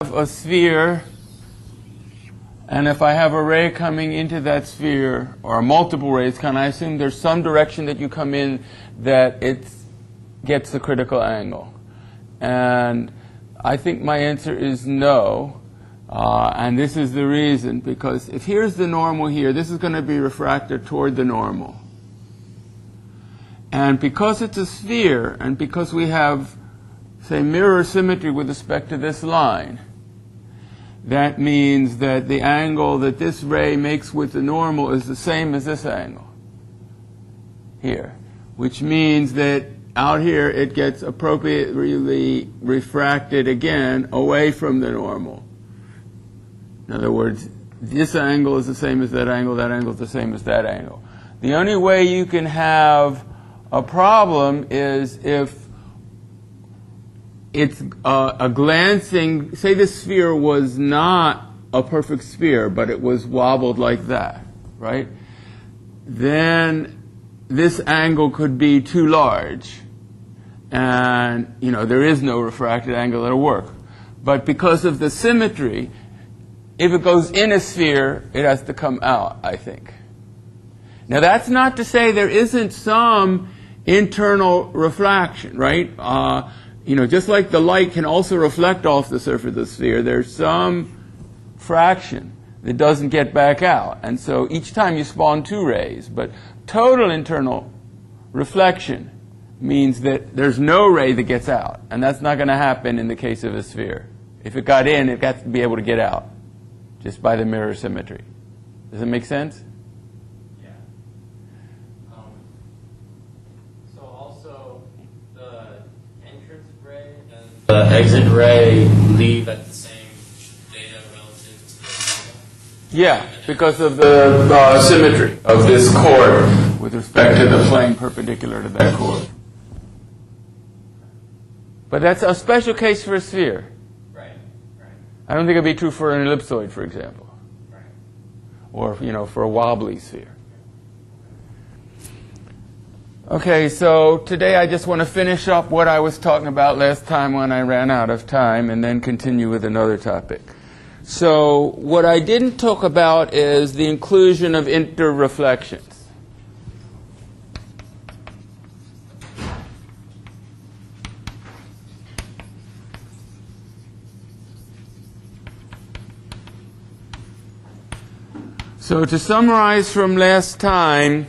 A sphere, and if I have a ray coming into that sphere, or multiple rays, can I assume there's some direction that you come in that it gets the critical angle? And I think my answer is no, and this is the reason, because if here's the normal here, this is going to be refracted toward the normal. And because it's a sphere, and because we have, say, mirror symmetry with respect to this line, that means that the angle that this ray makes with the normal is the same as this angle here, which means that out here it gets appropriately refracted again away from the normal. In other words, this angle is the same as that angle is the same as that angle. The only way you can have a problem is if it's a glancing, say this sphere was not a perfect sphere, but it was wobbled like that, right? Then this angle could be too large, and there is no refracted angle that'll work. But because of the symmetry, if it goes in a sphere, it has to come out, I think. Now that's not to say there isn't some internal refraction, right? Just like the light can also reflect off the surface of the sphere, there's some fraction that doesn't get back out. And so each time you spawn two rays, but total internal reflection means that there's no ray that gets out. And that's not going to happen in the case of a sphere. If it got in, it got to be able to get out just by the mirror symmetry. Does it make sense? The exit ray leave at the same data relative to the normal? Yeah, because of the symmetry of this chord with respect to the plane perpendicular to that chord. But that's a special case for a sphere. Right. I don't think it'd be true for an ellipsoid, for example. Right. Or, for a wobbly sphere. Okay, so today I just want to finish up what I was talking about last time when I ran out of time, and then continue with another topic. So what I didn't talk about is the inclusion of interreflections. So to summarize from last time,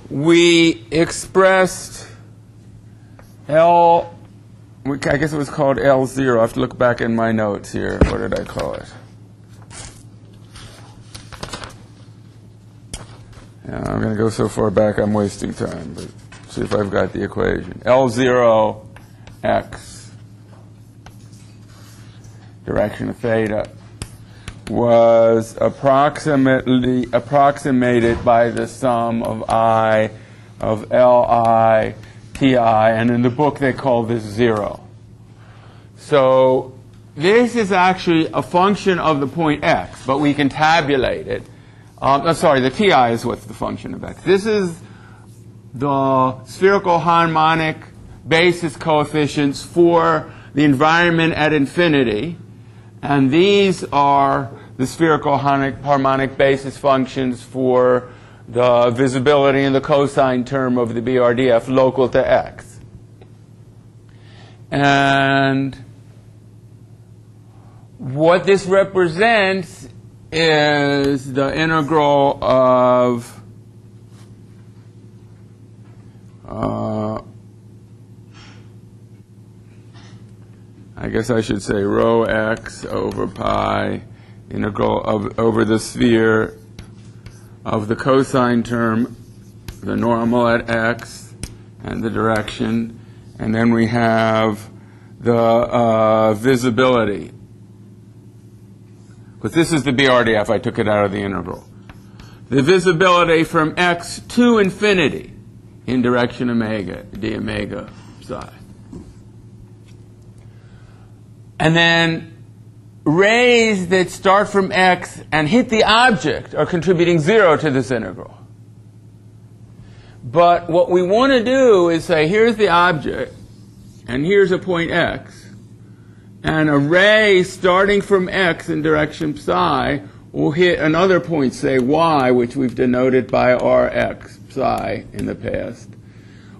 we expressed L, I guess it was called L0. I have to look back in my notes here. What did I call it? Yeah, I'm going to go so far back I'm wasting time, but see if I've got the equation. L0 x, direction of theta, was approximated by the sum of I of Li, Ti, and in the book they call this 0. So this is actually a function of the point x, but we can tabulate it. The Ti is what's the function of x. This is the spherical harmonic basis coefficients for the environment at infinity, and these are the spherical harmonic basis functions for the visibility and the cosine term of the BRDF local to x. And what this represents is the integral of I guess I should say rho x over pi integral over the sphere of the cosine term, the normal at x, and the direction, and then we have the visibility. Because this is the BRDF, I took it out of the integral. The visibility from x to infinity in direction omega, d omega psi. And then rays that start from x and hit the object are contributing 0 to this integral. But what we want to do is say, here's the object, and here's a point x, and a ray starting from x in direction psi will hit another point, say y, which we've denoted by rx psi in the past,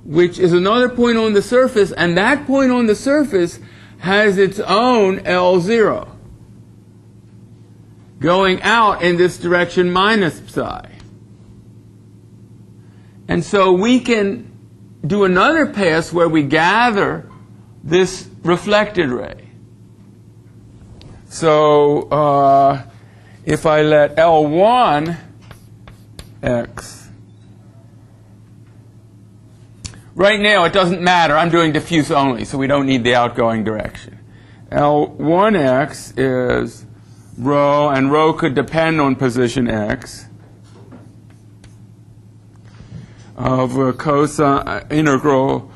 which is another point on the surface, and that point on the surface has its own L0 going out in this direction minus psi. And so we can do another pass where we gather this reflected ray. So if I let L1 x, right now it doesn't matter, I'm doing diffuse only, so we don't need the outgoing direction. L1x is rho, and rho could depend on position x, of a integral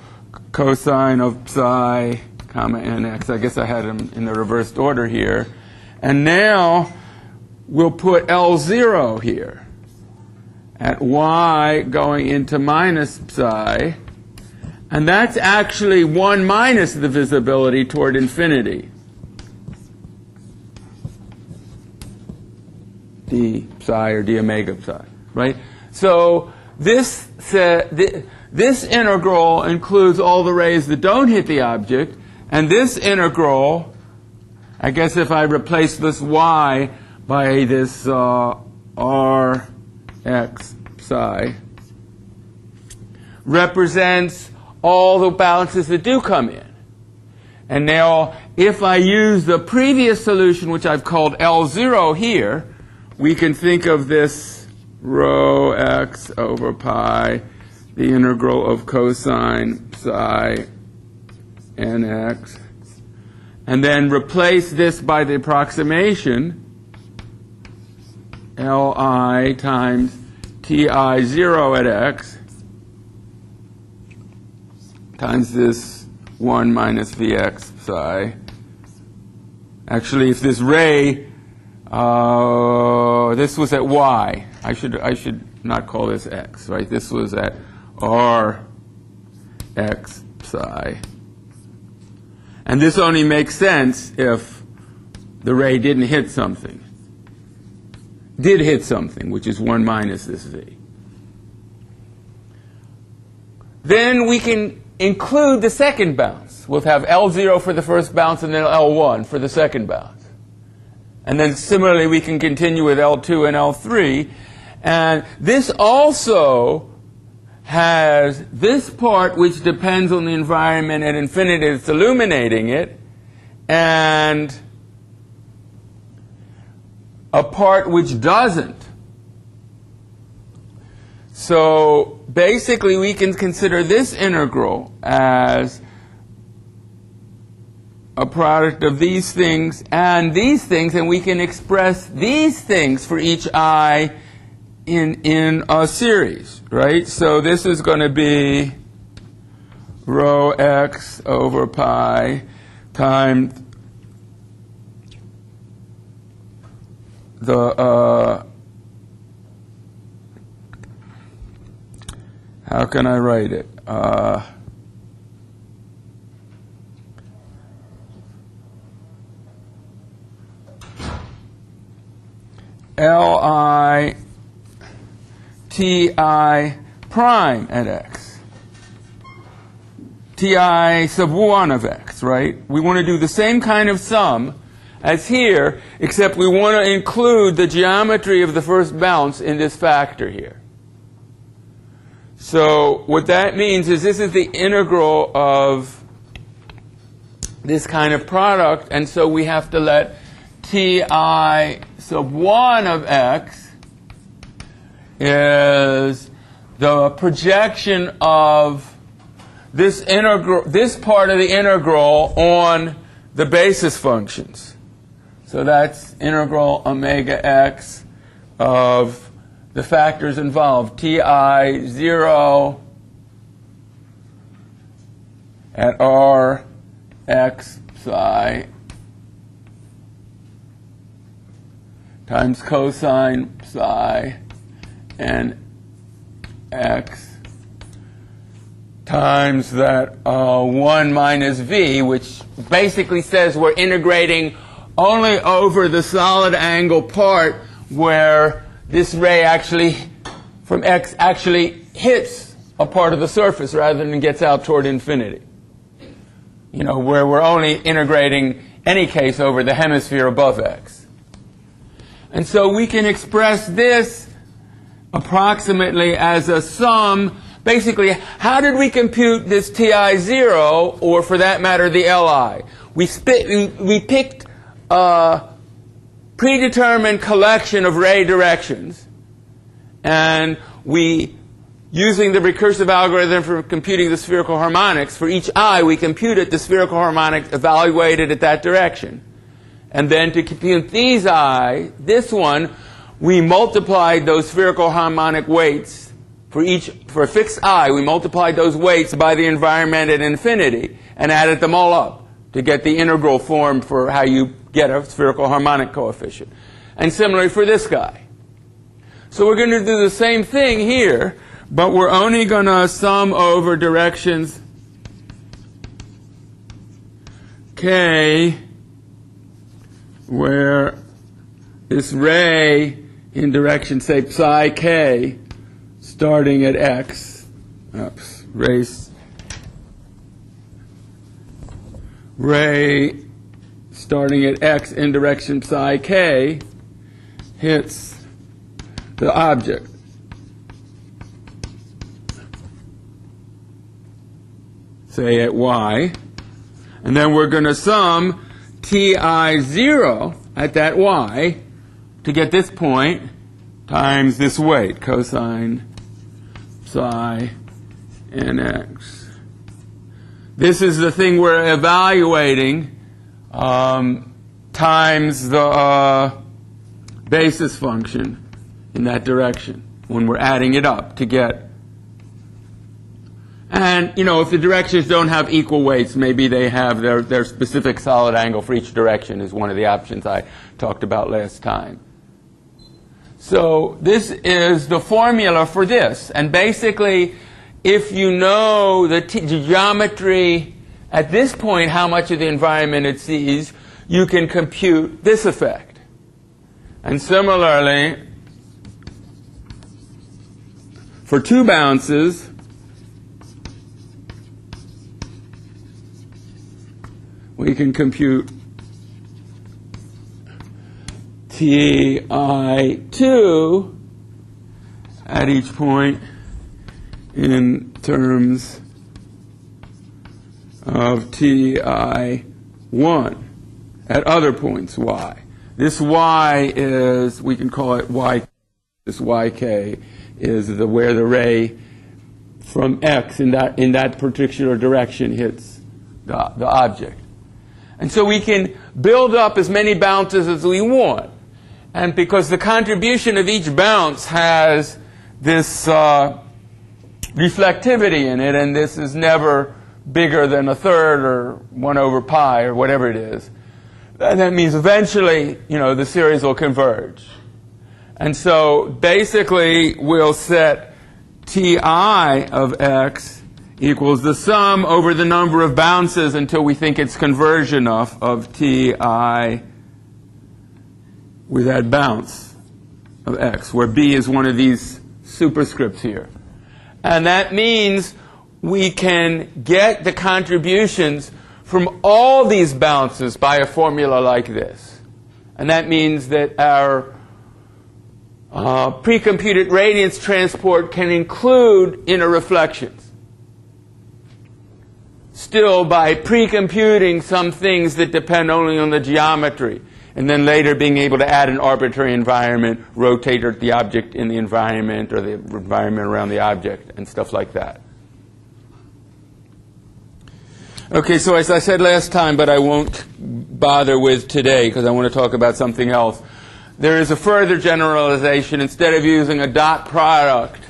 cosine of psi comma nx. I guess I had them in the reversed order here. And now we'll put L0 here at y going into minus psi. And that's actually 1 minus the visibility toward infinity. D psi or d omega psi, right? So this integral includes all the rays that don't hit the object, and this integral, I guess if I replace this y by this r x psi, represents all the balances that do come in. And now, if I use the previous solution, which I've called L0 here, we can think of this rho x over pi, the integral of cosine psi nx, and then replace this by the approximation Li times Ti0 at x times this 1 minus Vx psi. Actually, if this ray, this was at y. I should not call this x, right? This was at r x psi. And this only makes sense if the ray didn't hit something. Did hit something, which is 1 minus this v. Then we can include the second bounce. We'll have L0 for the first bounce and then L1 for the second bounce. And then similarly we can continue with L2 and L3. And this also has this part which depends on the environment at infinity that's illuminating it, and a part which doesn't. So basically we can consider this integral as a product of these things, and we can express these things for each I in a series, right? So this is going to be rho x over pi times the how can I write it? Li Ti prime at x. Ti sub 1 of x, right? We want to do the same kind of sum as here, except we want to include the geometry of the first bounce in this factor here. So what that means is this is the integral of this kind of product, and so we have to let Ti sub 1 of x is the projection of this integral, this part of the integral on the basis functions. So that's integral omega x of the factors involved, Ti0 at r x psi times cosine psi and x times that 1 minus v, which basically says we're integrating only over the solid angle part where this ray actually, from x, actually hits a part of the surface rather than gets out toward infinity. You know, where we're only integrating any case over the hemisphere above x. And so we can express this approximately as a sum. Basically, how did we compute this TI0, or for that matter, the LI? We picked a predetermined collection of ray directions, and we, using the recursive algorithm for computing the spherical harmonics, for each I, we computed the spherical harmonics evaluated at that direction. And then to compute these I, this one, we multiplied those spherical harmonic weights. For a fixed I, we multiplied those weights by the environment at infinity and added them all up to get the integral form for how you get a spherical harmonic coefficient. And similarly for this guy. So we're going to do the same thing here, but we're only going to sum over directions k, where this ray in direction, say, psi k, starting at x, ray starting at x in direction psi k hits the object. Say at y. And then we're going to sum TI0 at that y to get this point times this weight, cosine psi nx. This is the thing we're evaluating times the basis function in that direction when we're adding it up to get. And, you know, if the directions don't have equal weights, maybe they have their specific solid angle for each direction is one of the options I talked about last time. So this is the formula for this. And basically, if you know the geometry at this point, how much of the environment it sees, you can compute this effect. And similarly, for two bounces, we can compute TI2 at each point in terms of TI1 at other points y. This y is, we can call it y. This yk is where the ray from x in that particular direction hits the object. And so we can build up as many bounces as we want. And because the contribution of each bounce has this reflectivity in it, and this is never bigger than a third or 1 over pi or whatever it is, and that means eventually, you know, the series will converge. And so basically we'll set Ti of x equals the sum over the number of bounces until we think it's converged enough of Ti with that bounce of x, where b is one of these superscripts here. And that means we can get the contributions from all these bounces by a formula like this. And that means that our precomputed radiance transport can include inner reflections. Still, by precomputing some things that depend only on the geometry, and then later being able to add an arbitrary environment, rotate the object in the environment or the environment around the object, and stuff like that. Okay, so as I said last time, but I won't bother with today because I want to talk about something else. There is a further generalization. Instead of using a dot product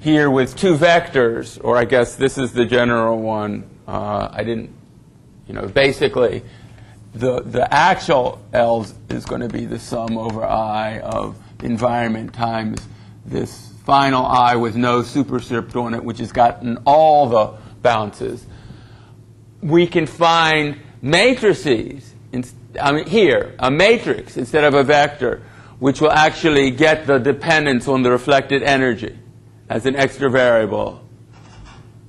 here with two vectors, or I guess this is the general one, I didn't, you know, basically the actual L is going to be the sum over I of environment times this final I with no superscript on it, which has gotten all the bounces, we can find matrices, here, a matrix instead of a vector, which will actually get the dependence on the reflected energy as an extra variable,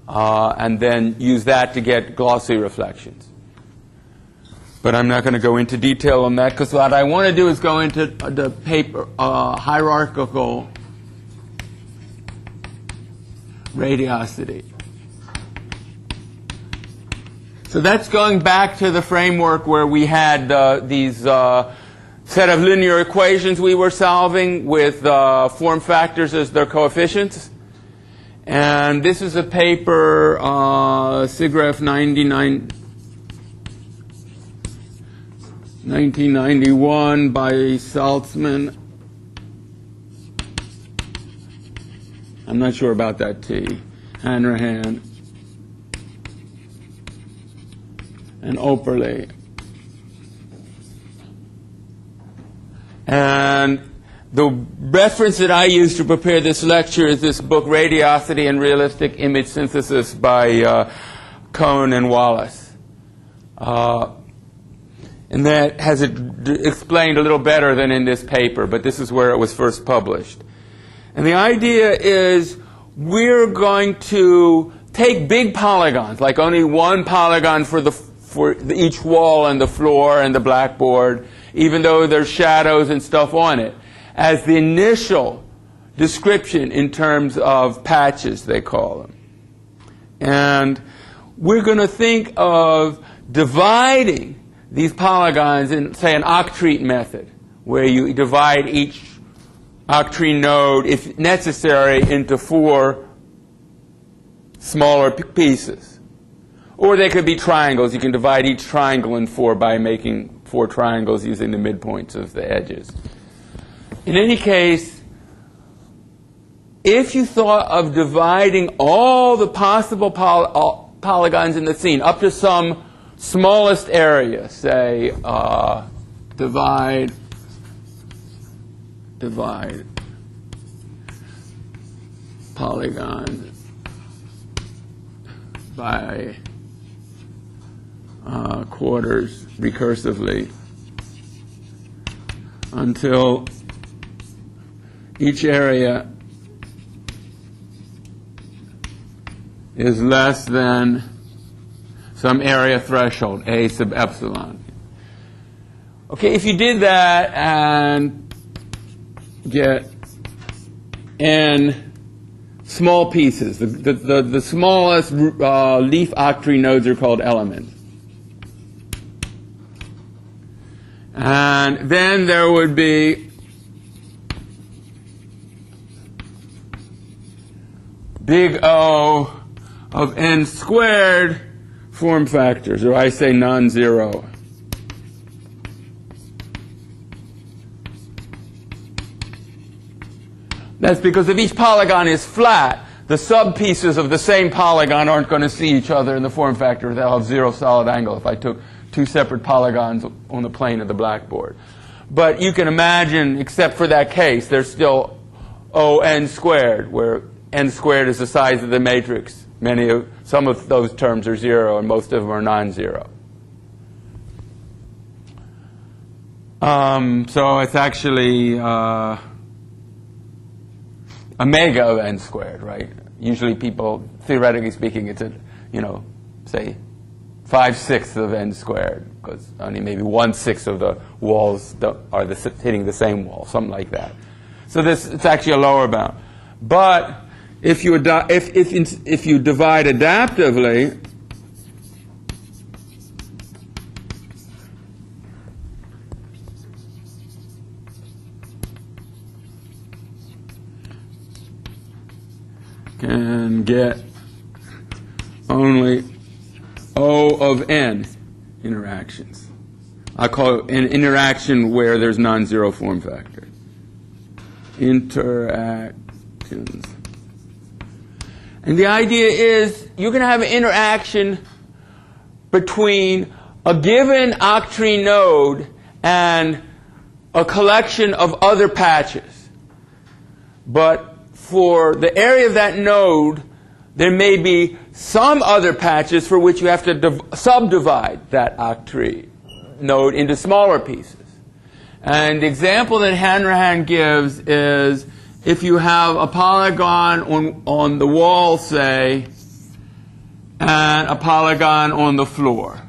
and then use that to get glossy reflections. But I'm not going to go into detail on that, because what I want to do is go into the paper, Hierarchical Radiosity. So that's going back to the framework where we had these set of linear equations we were solving with form factors as their coefficients. And this is a paper, SIGGRAPH 1991 by Saltzman. I'm not sure about that T. Hanrahan and Operley. And the reference that I used to prepare this lecture is this book, Radiosity and Realistic Image Synthesis by Cohn and Wallace. And that has it explained a little better than in this paper, but this is where it was first published. And the idea is we're going to take big polygons, like only one polygon for each wall and the floor and the blackboard, even though there's shadows and stuff on it, as the initial description in terms of patches, they call them. And we're going to think of dividing these polygons in, say, an octtree method, where you divide each octtree node, if necessary, into 4 smaller pieces. Or they could be triangles. You can divide each triangle in 4 by making 4 triangles using the midpoints of the edges. In any case, if you thought of dividing all the possible polygons in the scene up to some smallest area, say divide polygon by quarters recursively until each area is less than some area threshold, A sub epsilon. Okay, if you did that and get n small pieces, the smallest leaf octtree nodes are called elements. And then there would be big O of n squared form factors, or I say non-zero. That's because if each polygon is flat, the subpieces of the same polygon aren't going to see each other in the form factor. They'll have 0 solid angle if I took 2 separate polygons on the plane of the blackboard. But you can imagine, except for that case, there's still O(n) squared, where n squared is the size of the matrix. Some of those terms are 0, and most of them are non-zero. So it's actually omega of n squared, right? Usually people, theoretically speaking, it's say 5/6 of n squared, because only maybe 1/6 of the walls are hitting the same wall, something like that. So it's actually a lower bound. But if you divide adaptively, can get only O of n interactions. I call it an interaction where there's non-zero form factor. Interactions. And the idea is you're going to have an interaction between a given octtree node and a collection of other patches. But for the area of that node, there may be some other patches for which you have to subdivide that octtree node into smaller pieces. And the example that Hanrahan gives is if you have a polygon on the wall, say, and a polygon on the floor.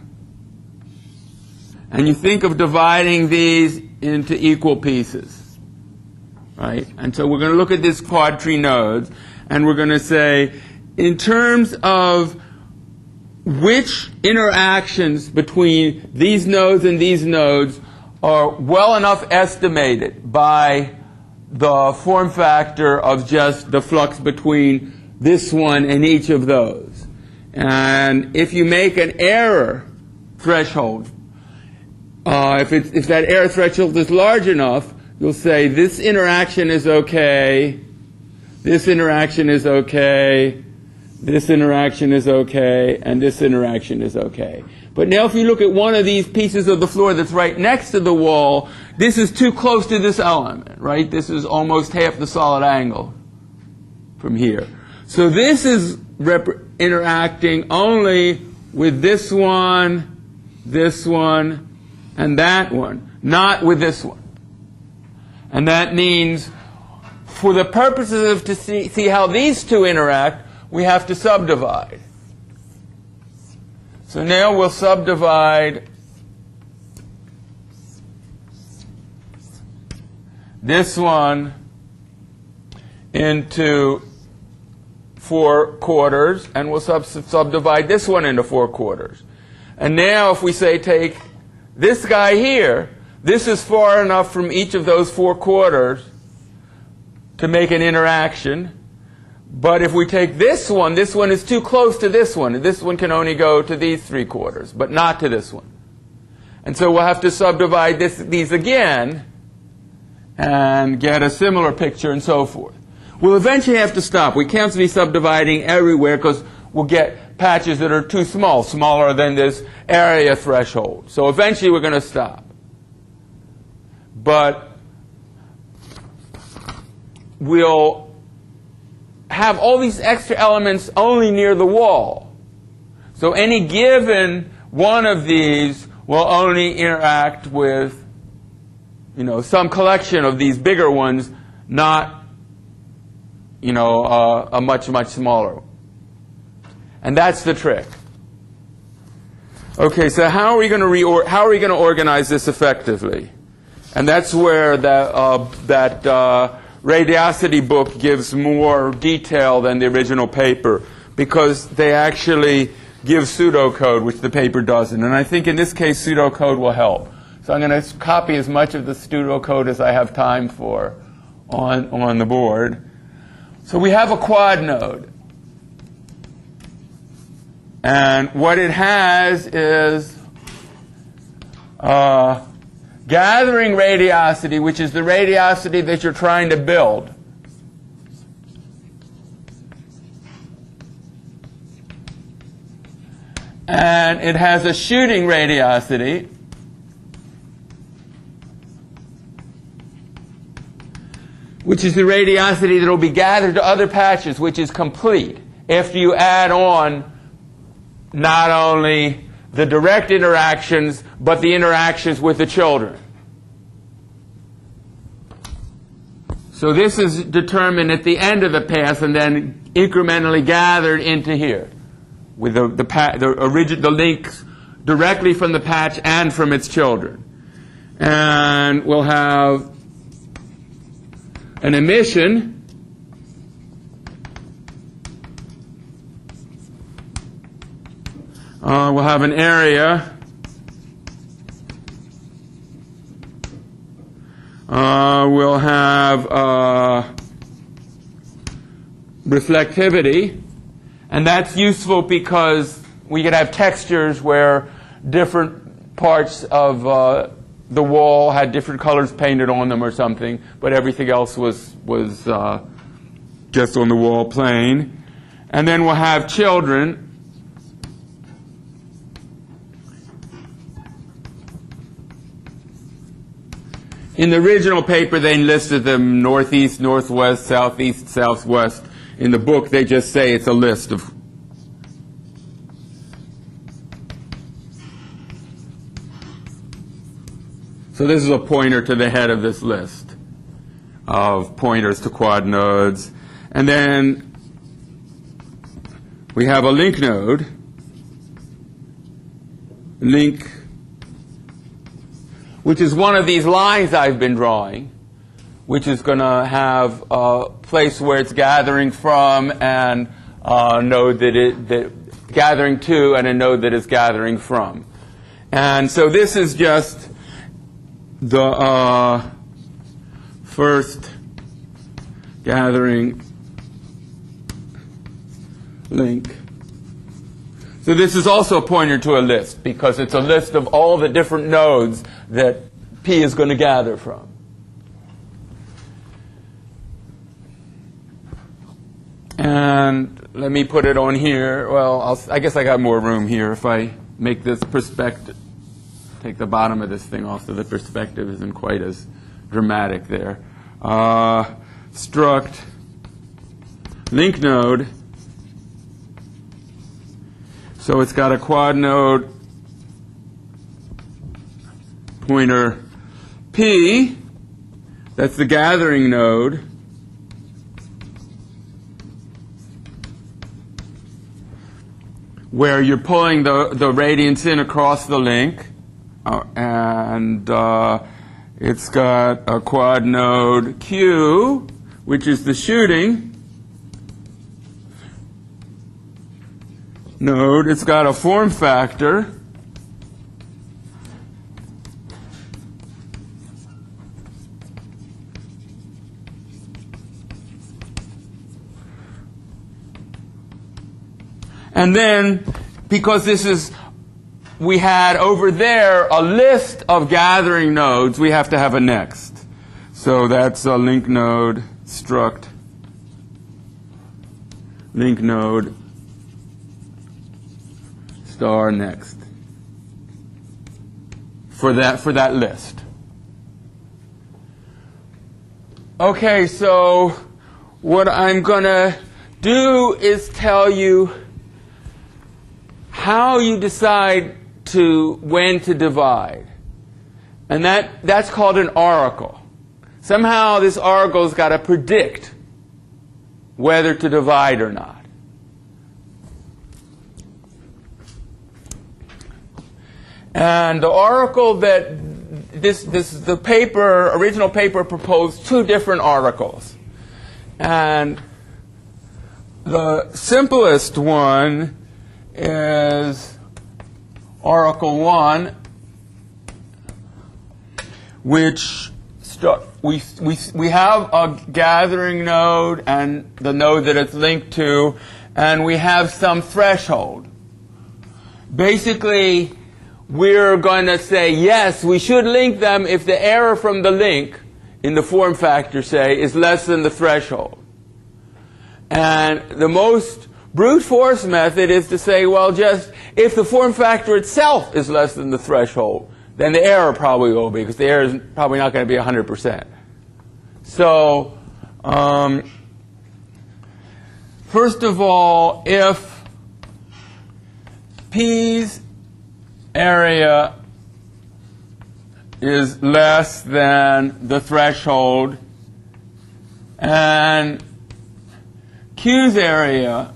And you think of dividing these into equal pieces, right? And so we're going to look at this quadtree nodes, and we're going to say, in terms of which interactions between these nodes and these nodes are well enough estimated by the form factor of just the flux between this one and each of those. And if you make an error threshold, if that error threshold is large enough, you'll say this interaction is okay, this interaction is okay, this interaction is okay, and this interaction is okay. But now if you look at one of these pieces of the floor that's right next to the wall, this is too close to this element, right? This is almost half the solid angle from here. So this is interacting only with this one, and that one, not with this one. And that means for the purposes of to see how these two interact, we have to subdivide. So now we'll subdivide this one into 4 quarters, and we'll subdivide this one into 4 quarters. And now if we say take this guy here, this is far enough from each of those 4 quarters to make an interaction. But if we take this one is too close to this one. And this one can only go to these 3 quarters, but not to this one. And so we'll have to subdivide these again and get a similar picture and so forth. We'll eventually have to stop. We can't be subdividing everywhere because we'll get patches that are too small, smaller than this area threshold. So eventually we're going to stop. But we'll have all these extra elements only near the wall. So any given one of these will only interact with, some collection of these bigger ones, not, a much, much smaller one. And that's the trick. Okay, so how are we going to organize this effectively? And that's where that radiosity book gives more detail than the original paper, because they actually give pseudocode, which the paper doesn't. And I think in this case, pseudocode will help. So I'm going to copy as much of the pseudocode as I have time for on the board. So we have a quad node. And what it has is gathering radiosity, which is the radiosity that you're trying to build. And it has a shooting radiosity, which is the radiosity that will be gathered to other patches, which is complete after you add on not only the direct interactions, but the interactions with the children. So this is determined at the end of the path and then incrementally gathered into here with the links directly from the patch and from its children. And we'll have an emission we'll have an area. We'll have reflectivity. And that's useful because we could have textures where different parts of the wall had different colors painted on them or something, but everything else was just on the wall plane. And then we'll have children. In the original paper, they listed them northeast, northwest, southeast, southwest. In the book, they just say it's a list of. So this is a pointer to the head of this list of pointers to quad nodes. And then we have a link node. Link, which is one of these lines I've been drawing, which is going to have a place where it's gathering from and a node that gathering to and a node that is gathering from. And so this is just the first gathering link. So this is also a pointer to a list because it's a list of all the different nodes that P is going to gather from. And let me put it on here. Well, I guess I got more room here if I make this perspective. Take the bottom of this thing off so the perspective isn't quite as dramatic there. Struct link node. So it's got a quad node pointer P. That's the gathering node. Where you're pulling the radiance in across the link. And it's got a quad node Q, which is the shooting node. It's got a form factor. And then, because this is, we had over there a list of gathering nodes, we have to have a next. So that's a link node struct link node star next for that list. Okay, so what I'm going to do is tell you how you decide when to divide. And that's called an oracle. Somehow this oracle's got to predict whether to divide or not. And the oracle that the original paper proposed two different oracles. And the simplest one is Oracle 1, which we have a gathering node and the node that it's linked to, and we have some threshold. Basically, we're going to say, yes, we should link them if the error from the link in the form factor, say, is less than the threshold. And the most brute force method is to say, well, just if the form factor itself is less than the threshold, then the error probably will be, because the error is probably not going to be 100%. So, first of all, if P's area is less than the threshold and Q's area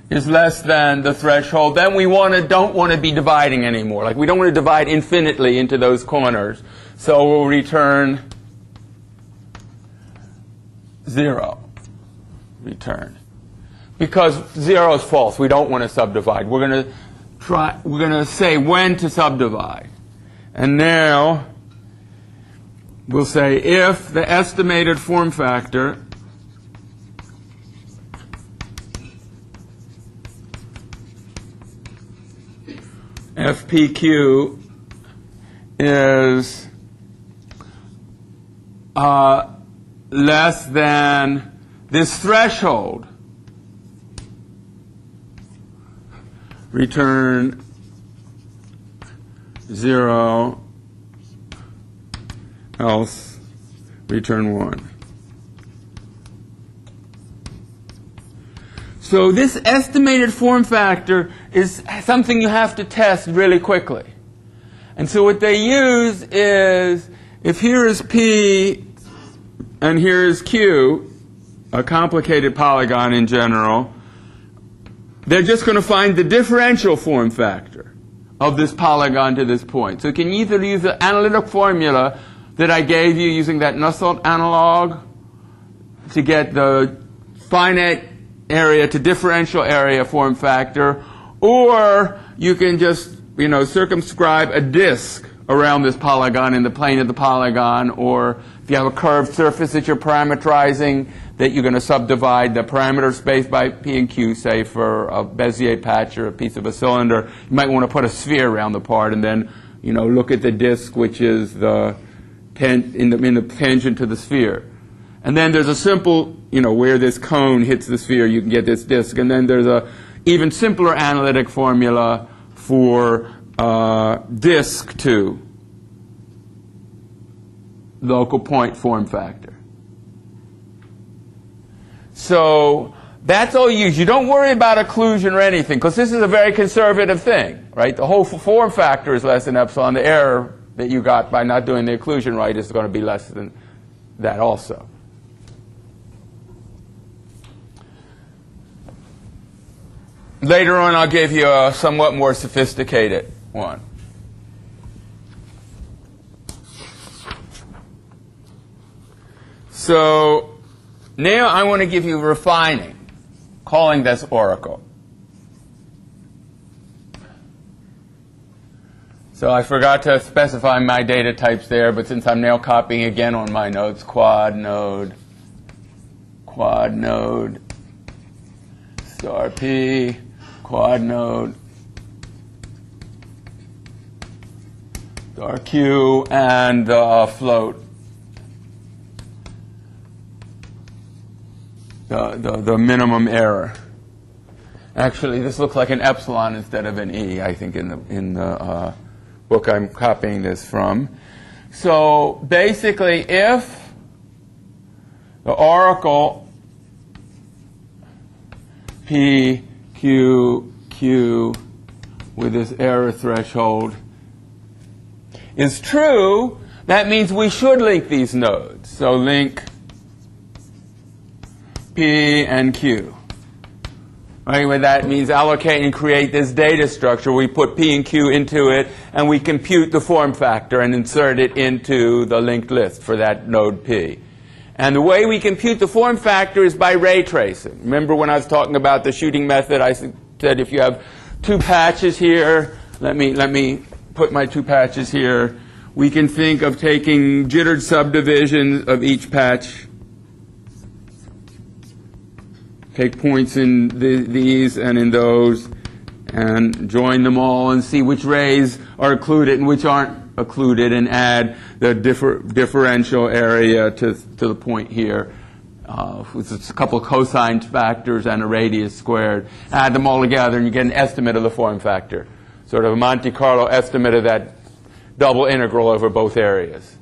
is less than the threshold, then we don't want to be dividing anymore. Like, we don't want to divide infinitely into those corners. So we'll return 0. Return. Because 0 is false. We don't want to subdivide. We're going to say when to subdivide. And now we'll say if the estimated form factor FPQ is less than this threshold, return 0, else return 1. So this estimated form factor is something you have to test really quickly. And so what they use is, if here is P and here is Q, a complicated polygon in general, they're just going to find the differential form factor of this polygon to this point. So you can either use the analytic formula that I gave you using that Nusselt analog to get the finite area to differential area form factor, or you can just, circumscribe a disk around this polygon in the plane of the polygon, or if you have a curved surface that you're parametrizing, that you're going to subdivide the parameter space by P and Q, say for a Bezier patch or a piece of a cylinder. You might want to put a sphere around the part and then, look at the disk, which is the in the tangent to the sphere. And then there's a simple, where this cone hits the sphere, you can get this disk. And then there's a even simpler analytic formula for disk to local point form factor. So that's all you use. You don't worry about occlusion or anything, because this is a very conservative thing, right? The whole form factor is less than epsilon. The error that you got by not doing the occlusion right is going to be less than that also. Later on, I'll give you a somewhat more sophisticated one. So now I want to give you refining, calling this oracle. So I forgot to specify my data types there, but since I'm now copying again on my notes, quad node, star P, quad node, star Q, and float. The minimum error. Actually, this looks like an epsilon instead of an E, I think, in the book I'm copying this from. So basically, if the oracle P, Q, Q with this error threshold is true, that means we should link these nodes. So link P and Q. Right? What that means, allocate and create this data structure. We put P and Q into it, and we compute the form factor and insert it into the linked list for that node P. And the way we compute the form factor is by ray tracing. Remember when I was talking about the shooting method, I said if you have two patches here, let me put my two patches here. We can think of taking jittered subdivisions of each patch. Take points in these and in those, and join them all and see which rays are occluded and which aren't occluded, and add the differential area to the point here. With a couple of cosine factors and a radius squared. Add them all together and you get an estimate of the form factor. Sort of a Monte Carlo estimate of that double integral over both areas.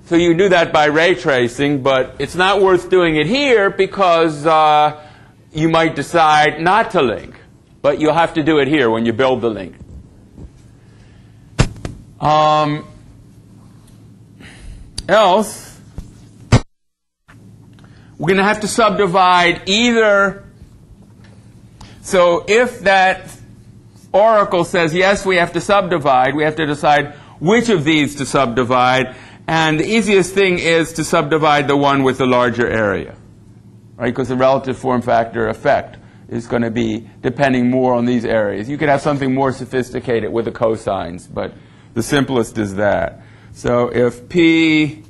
So you do that by ray tracing, but it's not worth doing it here because you might decide not to link. But you'll have to do it here when you build the link. Else, we're going to have to subdivide either. So if that oracle says, yes, we have to subdivide, we have to decide which of these to subdivide. And the easiest thing is to subdivide the one with the larger area, right? Because the relative form factor effect is going to be depending more on these areas. You could have something more sophisticated with the cosines, but the simplest is that. So if P,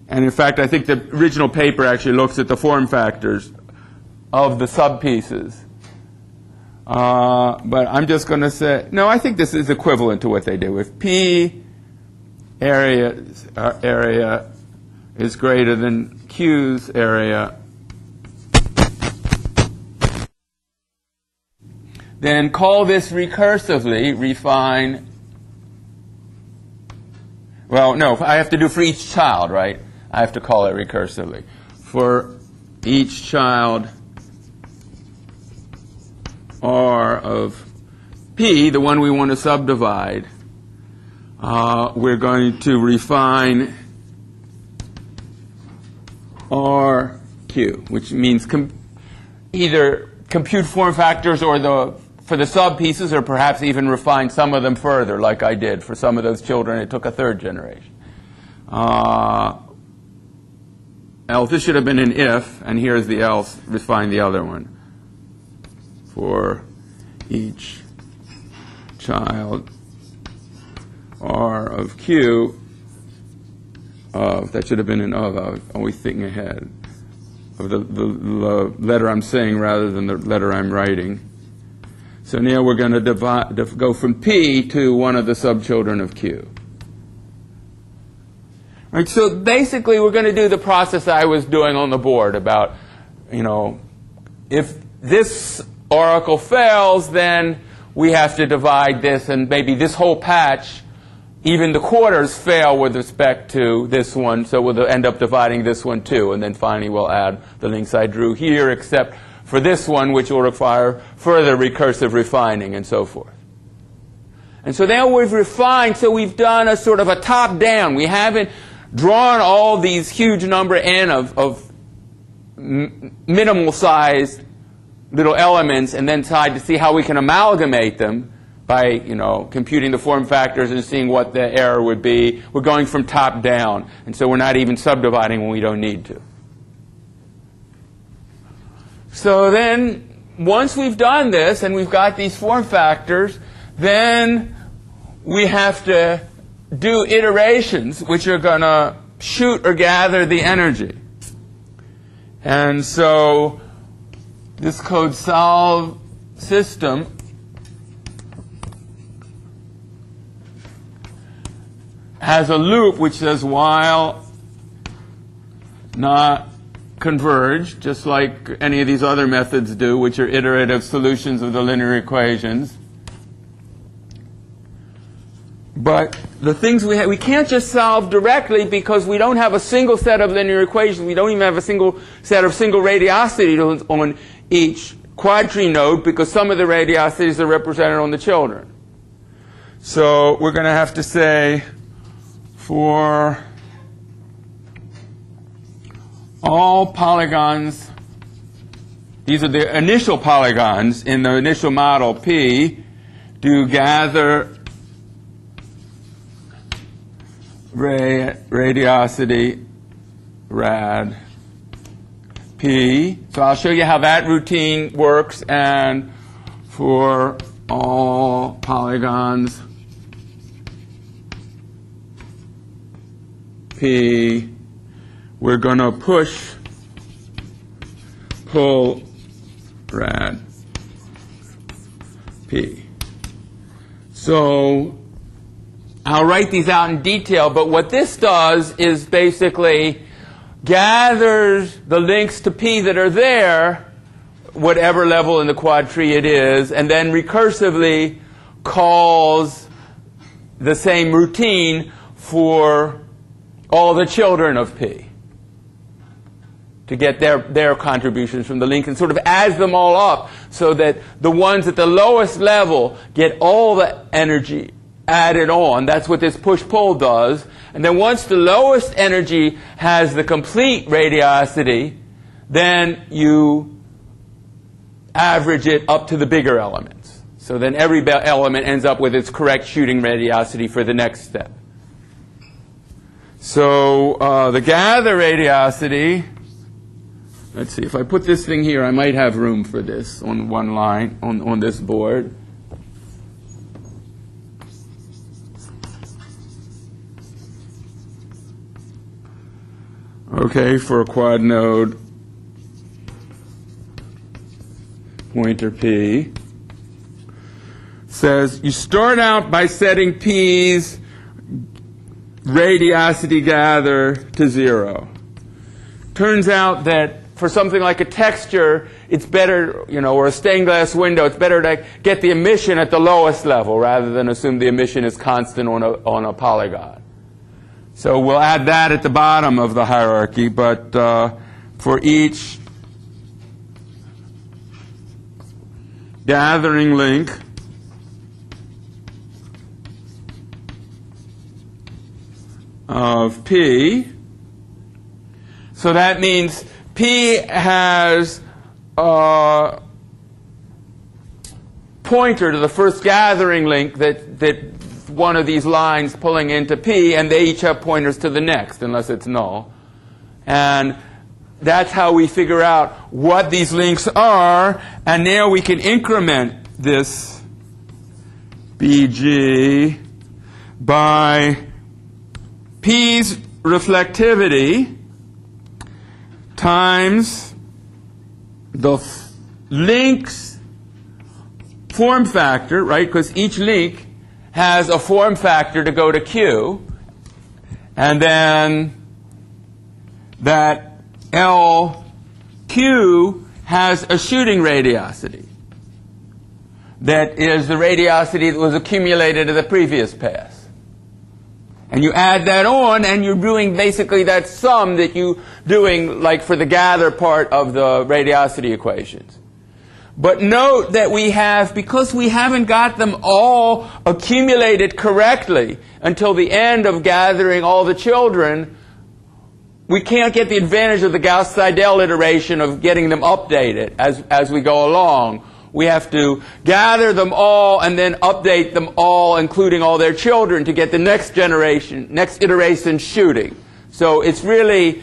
and in fact, I think the original paper actually looks at the form factors of the subpieces. But I'm just going to say, no, I think this is equivalent to what they do. If P area is greater than Q's area, then call this recursively, refine. Well, no, I have to do for each child, right? I have to call it recursively. For each child R of P, the one we want to subdivide, we're going to refine RQ, which means either compute form factors or for the sub pieces, or perhaps even refine some of them further, like I did. For some of those children, it took a third generation. Else, this should have been an if, and here's the else, refine the other one. For each child R of Q, that should have been an of, I was always thinking ahead of the letter I'm saying rather than the letter I'm writing. So now we're going to go from P to one of the subchildren of Q. Right, so basically we're going to do the process I was doing on the board about, if this oracle fails, then we have to divide this, and maybe this whole patch, even the quarters fail with respect to this one, so we'll end up dividing this one too, and then finally we'll add the links I drew here, except for this one, which will require further recursive refining and so forth. And so now we've refined, so we've done a sort of a top-down. We haven't drawn all these huge number n of minimal-sized little elements and then tried to see how we can amalgamate them by, computing the form factors and seeing what the error would be. We're going from top down, and so we're not even subdividing when we don't need to. So then, once we've done this and we've got these form factors, then we have to do iterations which are going to shoot or gather the energy. And so this code solve system has a loop which says while not converged, just like any of these other methods do, which are iterative solutions of the linear equations. But the things we can't just solve directly because we don't have a single set of linear equations. We don't even have a single set of single radiosities on each quadtree node because some of the radiosities are represented on the children. So we're going to have to say for all polygons, these are the initial polygons in the initial model P, do gather radiosity rad P. So I'll show you how that routine works, and for all polygons P, we're going to pull rad P. So I'll write these out in detail, but what this does is basically gathers the links to P that are there, whatever level in the quadtree it is, and then recursively calls the same routine for all the children of P to get their contributions from the link, and sort of adds them all up so that the ones at the lowest level get all the energy added on. That's what this push-pull does. And then once the lowest energy has the complete radiosity, then you average it up to the bigger elements. So then every element ends up with its correct shooting radiosity for the next step. So the gather radiosity, let's see, if I put this thing here, I might have room for this on one line on this board. Okay, for a quad node pointer P, says you start out by setting P's radiosity gather to 0. Turns out that for something like a texture, it's better, or a stained glass window, it's better to get the emission at the lowest level rather than assume the emission is constant on a polygon. So we'll add that at the bottom of the hierarchy, but for each gathering link of P, so that means P has a pointer to the first gathering link that one of these lines pulling into P, and they each have pointers to the next, unless it's null. And that's how we figure out what these links are, and now we can increment this BG by P's reflectivity times the link's form factor, right? Because each link has a form factor to go to Q, and then that LQ has a shooting radiosity. That is the radiosity that was accumulated in the previous pass. And you add that on, and you're doing basically that sum that you're doing like for the gather part of the radiosity equations. But note that we have, because we haven't got them all accumulated correctly until the end of gathering all the children, we can't get the advantage of the Gauss-Seidel iteration of getting them updated as we go along. We have to gather them all and then update them all, including all their children, to get the next generation, next iteration shooting. So it's really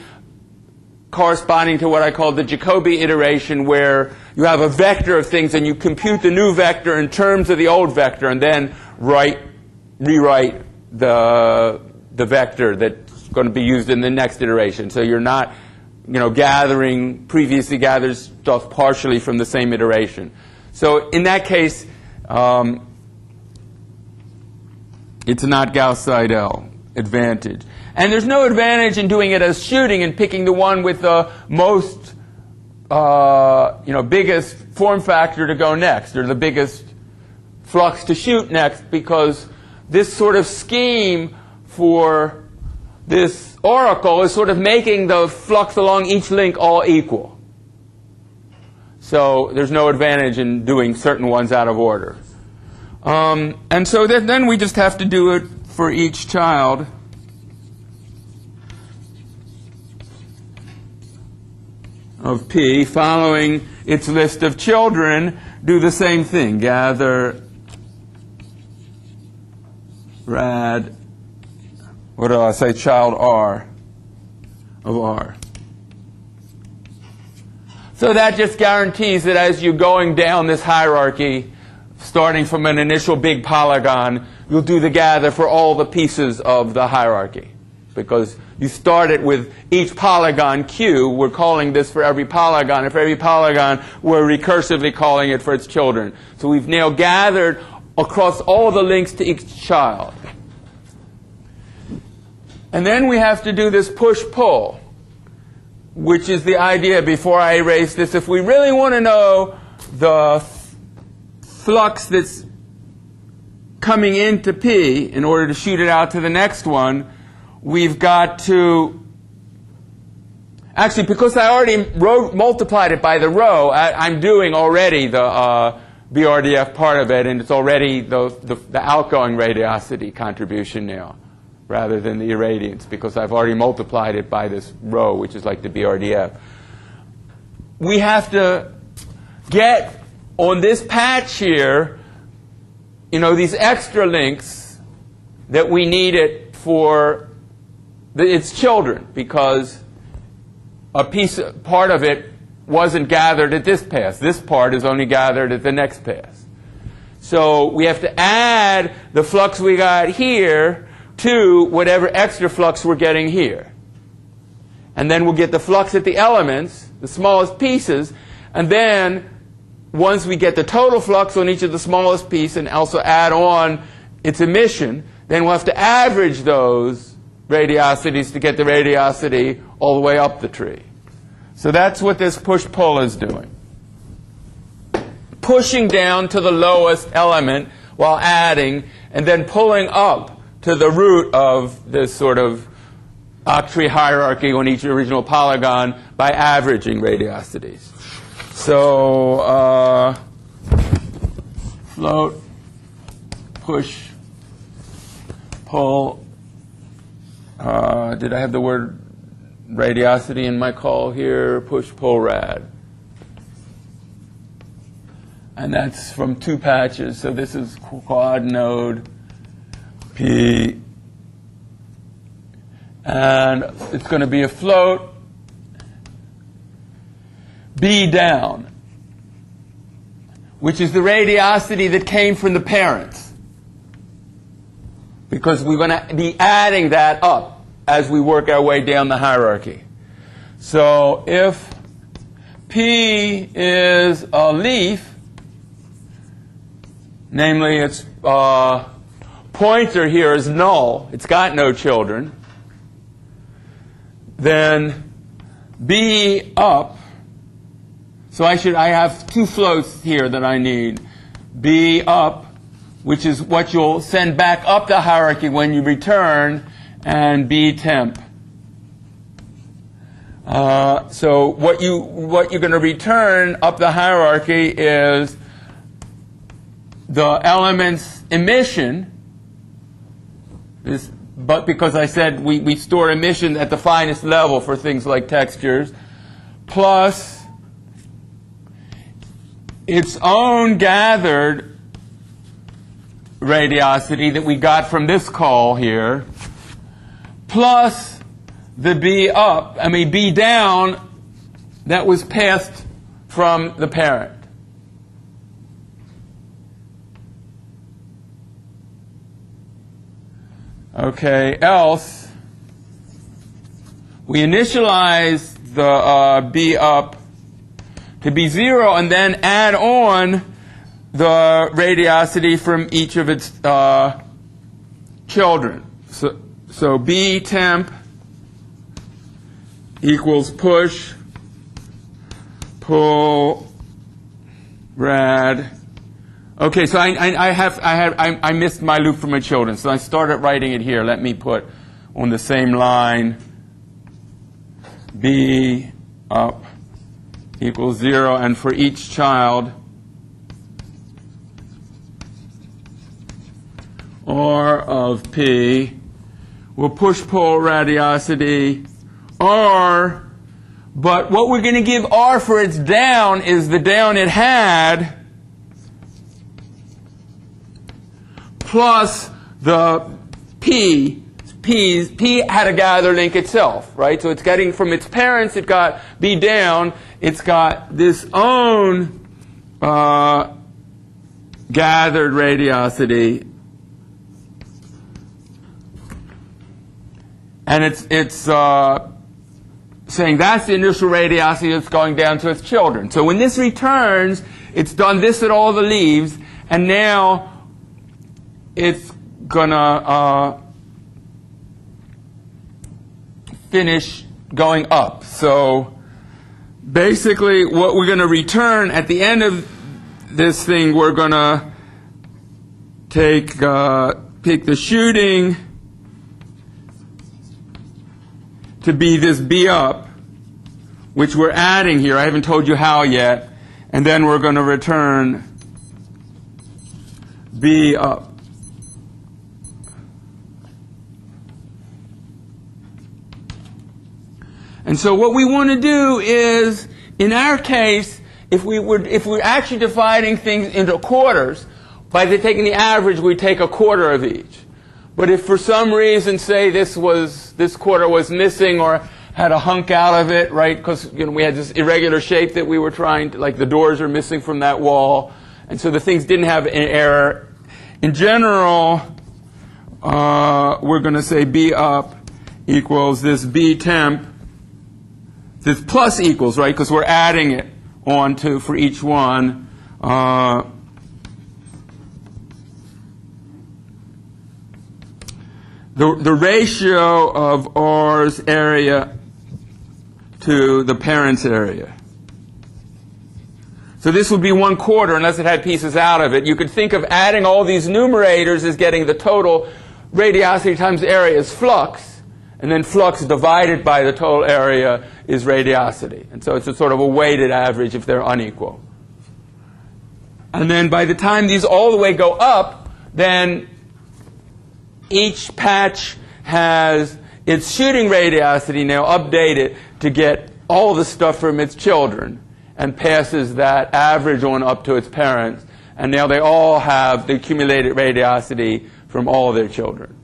corresponding to what I call the Jacobi iteration, where you have a vector of things and you compute the new vector in terms of the old vector, and then rewrite the vector that's going to be used in the next iteration. So you're not, gathering previously gathered stuff partially from the same iteration. So in that case, it's not Gauss-Seidel advantage. And there's no advantage in doing it as shooting and picking the one with the most, biggest form factor to go next, or the biggest flux to shoot next, because this sort of scheme for this oracle is sort of making the flux along each link all equal. So there's no advantage in doing certain ones out of order. And so then we just have to do it for each child. Of P, following its list of children, do the same thing. Gather rad, what do I say, child R of R. So that just guarantees that as you're going down this hierarchy, starting from an initial big polygon, you'll do the gather for all the pieces of the hierarchy. Because you start it with each polygon Q. We're calling this for every polygon. And for every polygon, we're recursively calling it for its children. So we've now gathered across all the links to each child. And then we have to do this push-pull, which is the idea, before I erase this, if we really want to know the flux that's coming into P in order to shoot it out to the next one, we've got to, actually, because I already multiplied it by the row, I'm doing already the BRDF part of it, and it's already the outgoing radiosity contribution now, rather than the irradiance, because I've already multiplied it by this row, which is like the BRDF. We have to get on this patch here, these extra links that we needed for its children, because part of it wasn't gathered at this pass. This part is only gathered at the next pass. So we have to add the flux we got here to whatever extra flux we're getting here. And then we'll get the flux at the elements, the smallest pieces, and then once we get the total flux on each of the smallest piece and also add on its emission, then we'll have to average those radiosities to get the radiosity all the way up the tree. So that's what this push-pull is doing. Pushing down to the lowest element while adding, and then pulling up to the root of this sort of octtree hierarchy on each original polygon by averaging radiosities. So float, push, pull. Did I have the word radiosity in my call here? Push, pull, rad. And that's from 2 patches. So this is quad node P. And it's going to be a float B down, which is the radiosity that came from the parents. Because we're going to be adding that up as we work our way down the hierarchy. So if P is a leaf, namely its pointer here is null, it's got no children, then B up, so I have 2 floats here that I need. B up, which is what you'll send back up the hierarchy when you return, and B temp. So what you're going to return up the hierarchy is the element's emission. But because I said we store emission at the finest level for things like textures, plus its own gathered radiosity that we got from this call here, plus the B up, B down that was passed from the parent. Okay, else we initialize the B up to be 0 and then add on the radiosity from each of its children. So B temp equals push, pull, rad. Okay, so I missed my loop for my children, so I started writing it here. Let me put on the same line B up equals 0, and for each child R of P, we'll push-pull radiosity R, but what we're going to give R for its down is the down it had plus the P. P had a gather link itself, right? So it's getting from its parents, it got B down, it's got this own gathered radiosity, and it's saying that's the initial radiosity that's going down to its children. So when this returns, it's done this at all the leaves, and now it's gonna finish going up. So basically what we're going to return at the end of this thing, we're going to take the shooting to be this B up, which we're adding here. I haven't told you how yet. And then we're going to return B up. And so what we want to do is, in our case, if we're actually dividing things into quarters, by taking the average, we take a quarter of each. But if for some reason, say this quarter was missing or had a hunk out of it, right? Because we had this irregular shape that we were trying to, like the doors are missing from that wall, and so the things didn't have an error. In general, we're going to say B up equals this B temp. This plus equals, right, because we're adding it on to for each one. The ratio of R's area to the parent's area. So this would be 1/4 unless it had pieces out of it. You could think of adding all these numerators as getting the total radiosity times area as flux. And then flux divided by the total area is radiosity. And so it's a sort of a weighted average if they're unequal. And then by the time these all the way go up, then each patch has its shooting radiosity now updated to get all the stuff from its children and passes that average on up to its parents. And now they all have the accumulated radiosity from all of their children.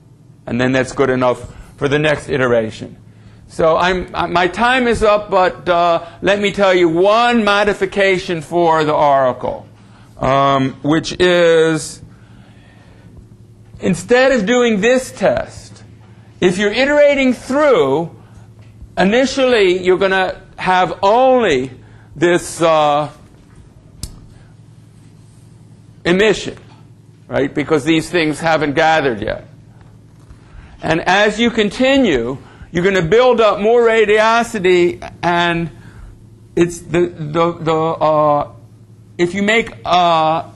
And then that's good enough for the next iteration. So my time is up, but let me tell you one modification for the oracle, which is, instead of doing this test, if you're iterating through, initially you're going to have only this emission, right? Because these things haven't gathered yet. And as you continue, you're going to build up more radiosity, and it's if you make a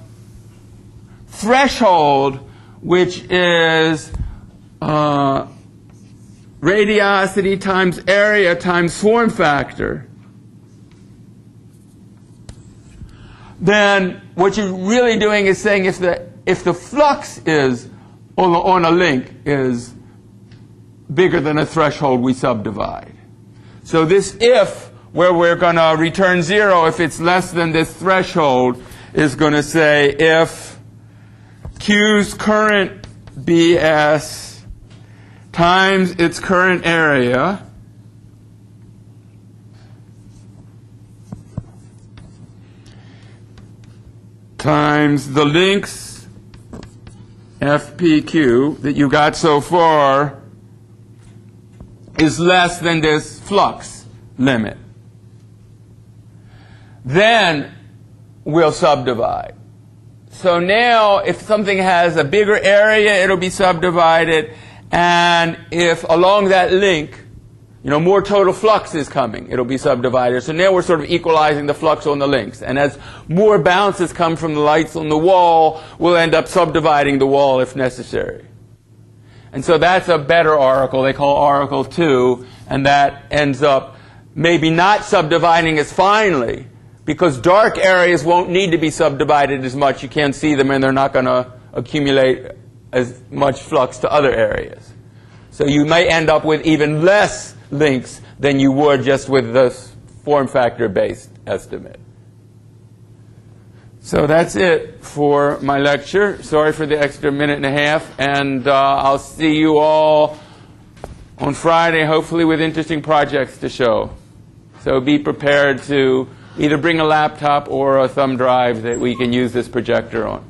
threshold, which is radiosity times area times form factor, then what you're really doing is saying if the flux is on a link is bigger than a threshold, we subdivide. So this if, where we're going to return 0, if it's less than this threshold, is going to say if Q's current BS times its current area times the links FPQ that you got so far is less than this flux limit, then we'll subdivide. So now if something has a bigger area, it'll be subdivided, and if along that link, more total flux is coming, it'll be subdivided. So now we're sort of equalizing the flux on the links. And as more bounces come from the lights on the wall, we'll end up subdividing the wall if necessary. And so that's a better oracle. They call oracle 2, and that ends up maybe not subdividing as finely, because dark areas won't need to be subdivided as much. You can't see them, and they're not going to accumulate as much flux to other areas. So you may end up with even less links than you would just with this form factor-based estimate. So that's it for my lecture. Sorry for the extra minute and a half, and I'll see you all on Friday, hopefully with interesting projects to show. So be prepared to either bring a laptop or a thumb drive that we can use this projector on.